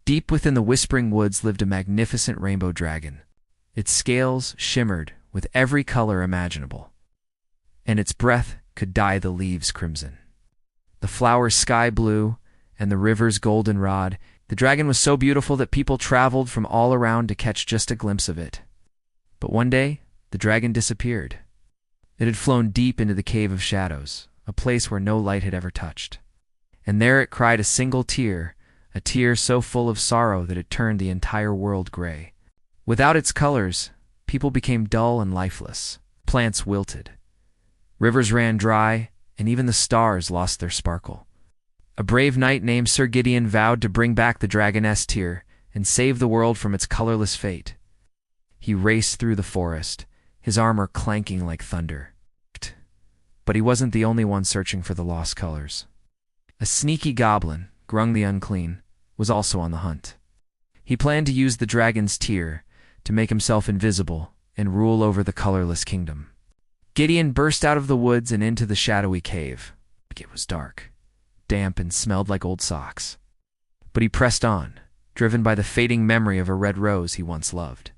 Deep within the Whispering Woods lived a magnificent rainbow dragon. Its scales shimmered with every color imaginable, and its breath could dye the leaves crimson. The flowers sky blue, and the river's goldenrod. The dragon was so beautiful that people traveled from all around to catch just a glimpse of it. But one day, the dragon disappeared. It had flown deep into the Cave of Shadows, a place where no light had ever touched. And there it cried a single tear, a tear so full of sorrow that it turned the entire world gray. Without its colors, people became dull and lifeless. Plants wilted. Rivers ran dry, and even the stars lost their sparkle. A brave knight named Sir Gideon vowed to bring back the dragoness tear and save the world from its colorless fate. He raced through the forest, his armor clanking like thunder. But he wasn't the only one searching for the lost colors. A sneaky goblin, Grung the Unclean, was also on the hunt. He planned to use the dragon's tear to make himself invisible and rule over the colorless kingdom. Gideon burst out of the woods and into the shadowy cave. It was dark, damp, and smelled like old socks. But he pressed on, driven by the fading memory of a red rose he once loved.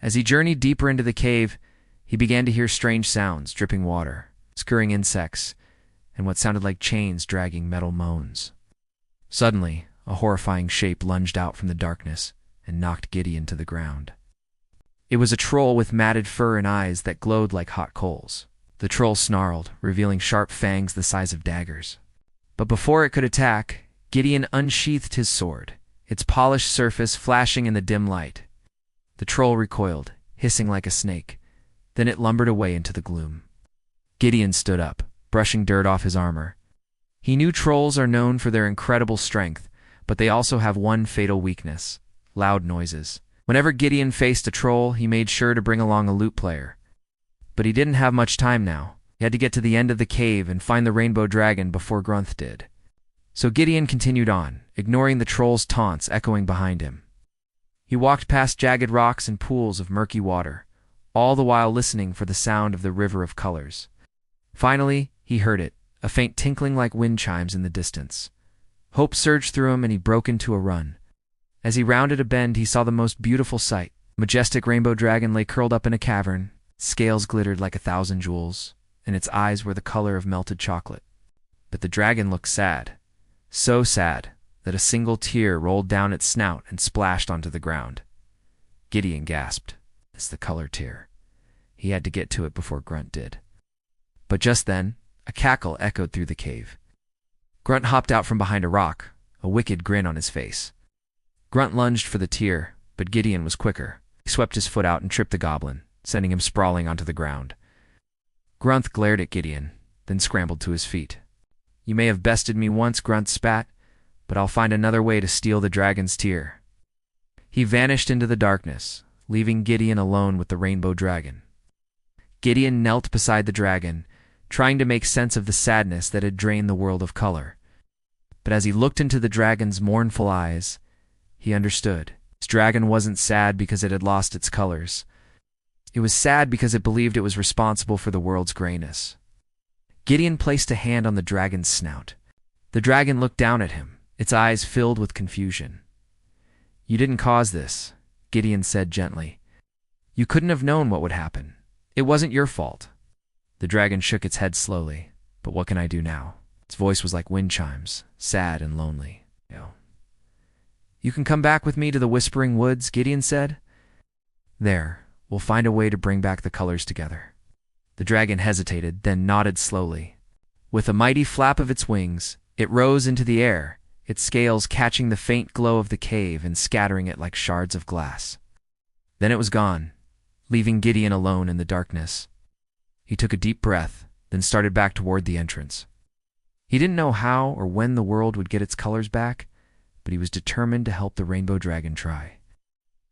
As he journeyed deeper into the cave, he began to hear strange sounds, dripping water, scurrying insects, and what sounded like chains dragging metal moans. Suddenly, a horrifying shape lunged out from the darkness and knocked Gideon to the ground. It was a troll with matted fur and eyes that glowed like hot coals. The troll snarled, revealing sharp fangs the size of daggers. But before it could attack, Gideon unsheathed his sword, its polished surface flashing in the dim light. The troll recoiled, hissing like a snake. Then it lumbered away into the gloom. Gideon stood up, brushing dirt off his armor. He knew trolls are known for their incredible strength, but they also have one fatal weakness: loud noises. Whenever Gideon faced a troll, he made sure to bring along a lute player. But he didn't have much time now. He had to get to the end of the cave and find the rainbow dragon before Grunth did. So Gideon continued on, ignoring the troll's taunts echoing behind him. He walked past jagged rocks and pools of murky water, all the while listening for the sound of the river of colors. Finally, he heard it, a faint tinkling like wind chimes in the distance. Hope surged through him and he broke into a run. As he rounded a bend, he saw the most beautiful sight. Majestic rainbow dragon lay curled up in a cavern. Scales glittered like 1,000 jewels, and its eyes were the color of melted chocolate. But the dragon looked sad, so sad that a single tear rolled down its snout and splashed onto the ground. Gideon gasped. It's the color tear. He had to get to it before Grunt did. But just then, a cackle echoed through the cave. Grunt hopped out from behind a rock, a wicked grin on his face. Grunt lunged for the tear, but Gideon was quicker. He swept his foot out and tripped the goblin, sending him sprawling onto the ground. Grunth glared at Gideon, then scrambled to his feet. You may have bested me once, Grunt spat, but I'll find another way to steal the dragon's tear. He vanished into the darkness, leaving Gideon alone with the rainbow dragon. Gideon knelt beside the dragon, trying to make sense of the sadness that had drained the world of color. But as he looked into the dragon's mournful eyes, he understood. His dragon wasn't sad because it had lost its colors. It was sad because it believed it was responsible for the world's grayness. Gideon placed a hand on the dragon's snout. The dragon looked down at him, its eyes filled with confusion. You didn't cause this, Gideon said gently. You couldn't have known what would happen. It wasn't your fault. The dragon shook its head slowly. But what can I do now? Its voice was like wind chimes, sad and lonely. You can come back with me to the Whispering Woods, Gideon said. There, we'll find a way to bring back the colors together. The dragon hesitated, then nodded slowly. With a mighty flap of its wings, it rose into the air, its scales catching the faint glow of the cave and scattering it like shards of glass. Then it was gone, leaving Gideon alone in the darkness. He took a deep breath, then started back toward the entrance. He didn't know how or when the world would get its colors back, but he was determined to help the rainbow dragon try.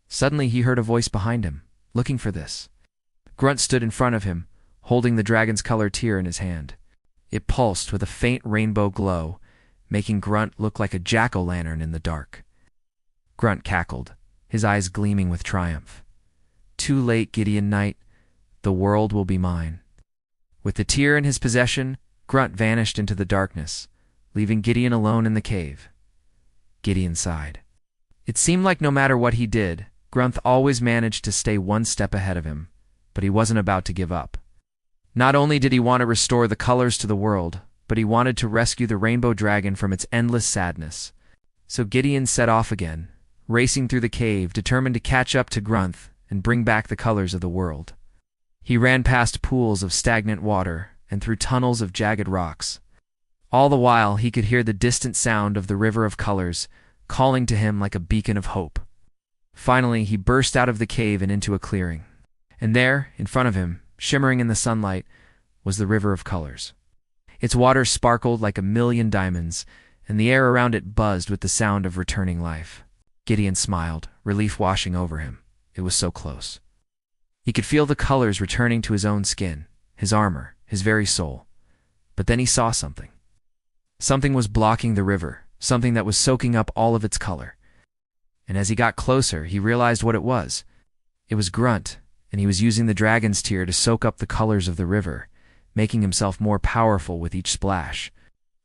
Suddenly he heard a voice behind him, looking for this. Grunt stood in front of him, holding the dragon's color tear in his hand. It pulsed with a faint rainbow glow, making Grunt look like a jack-o'-lantern in the dark. Grunt cackled, his eyes gleaming with triumph. Too late, Gideon Knight. The world will be mine. With the tear in his possession, Grunt vanished into the darkness, leaving Gideon alone in the cave. Gideon sighed. It seemed like no matter what he did, Grunth always managed to stay one step ahead of him, but he wasn't about to give up. Not only did he want to restore the colors to the world, but he wanted to rescue the rainbow dragon from its endless sadness. So Gideon set off again, racing through the cave, determined to catch up to Grunth and bring back the colors of the world. He ran past pools of stagnant water and through tunnels of jagged rocks. All the while, he could hear the distant sound of the River of Colors, calling to him like a beacon of hope. Finally, he burst out of the cave and into a clearing. And there, in front of him, shimmering in the sunlight, was the River of Colors. Its waters sparkled like a million diamonds, and the air around it buzzed with the sound of returning life. Gideon smiled, relief washing over him. It was so close. He could feel the colors returning to his own skin, his armor, his very soul. But then he saw something. Something was blocking the river, something that was soaking up all of its color. And as he got closer, he realized what it was. It was Grunt, and he was using the dragon's tear to soak up the colors of the river, making himself more powerful with each splash.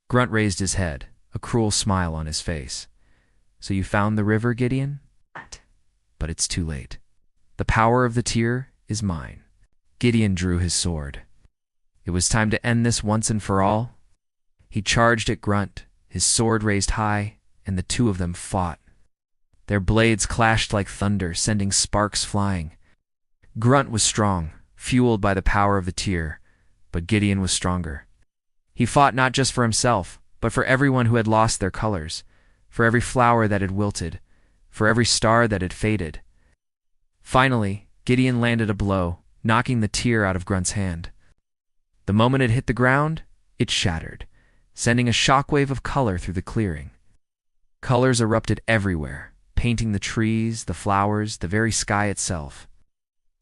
Grunt raised his head, a cruel smile on his face. "So you found the river, Gideon? But it's too late. The power of the tear is mine." Gideon drew his sword. It was time to end this once and for all. He charged at Grunt, his sword raised high, and the two of them fought. Their blades clashed like thunder, sending sparks flying. Grunt was strong, fueled by the power of the tear, but Gideon was stronger. He fought not just for himself, but for everyone who had lost their colors, for every flower that had wilted, for every star that had faded. Finally, Gideon landed a blow, knocking the tear out of Grunt's hand. The moment it hit the ground, it shattered, sending a shockwave of color through the clearing. Colors erupted everywhere, painting the trees, the flowers, the very sky itself.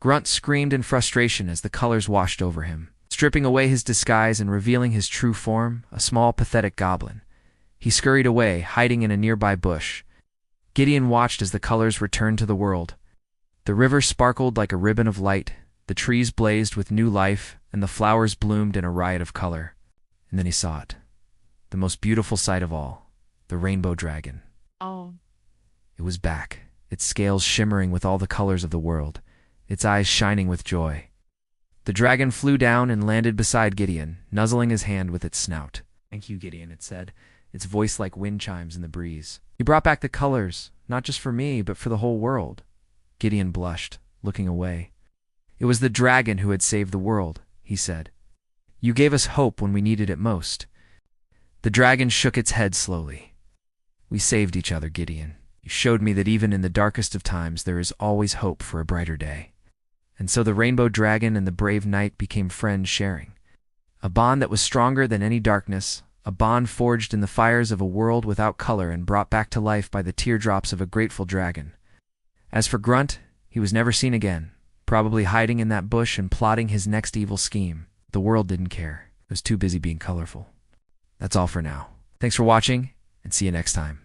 Grunt screamed in frustration as the colors washed over him, stripping away his disguise and revealing his true form, a small, pathetic goblin. He scurried away, hiding in a nearby bush. Gideon watched as the colors returned to the world. The river sparkled like a ribbon of light, the trees blazed with new life, and the flowers bloomed in a riot of color. And then he saw it. The most beautiful sight of all, the rainbow dragon. Oh, It was back, its scales shimmering with all the colors of the world, its eyes shining with joy. The dragon flew down and landed beside Gideon, nuzzling his hand with its snout. "Thank you, Gideon," it said, its voice like wind chimes in the breeze. "You brought back the colors, not just for me, but for the whole world." Gideon blushed, looking away. "It was the dragon who had saved the world," he said. "You gave us hope when we needed it most." The dragon shook its head slowly. "We saved each other, Gideon. You showed me that even in the darkest of times there is always hope for a brighter day." And so the rainbow dragon and the brave knight became friends sharing. A bond that was stronger than any darkness, a bond forged in the fires of a world without color and brought back to life by the teardrops of a grateful dragon. As for Grunt, he was never seen again, probably hiding in that bush and plotting his next evil scheme. The world didn't care. It was too busy being colorful. That's all for now. Thanks for watching, and see you next time.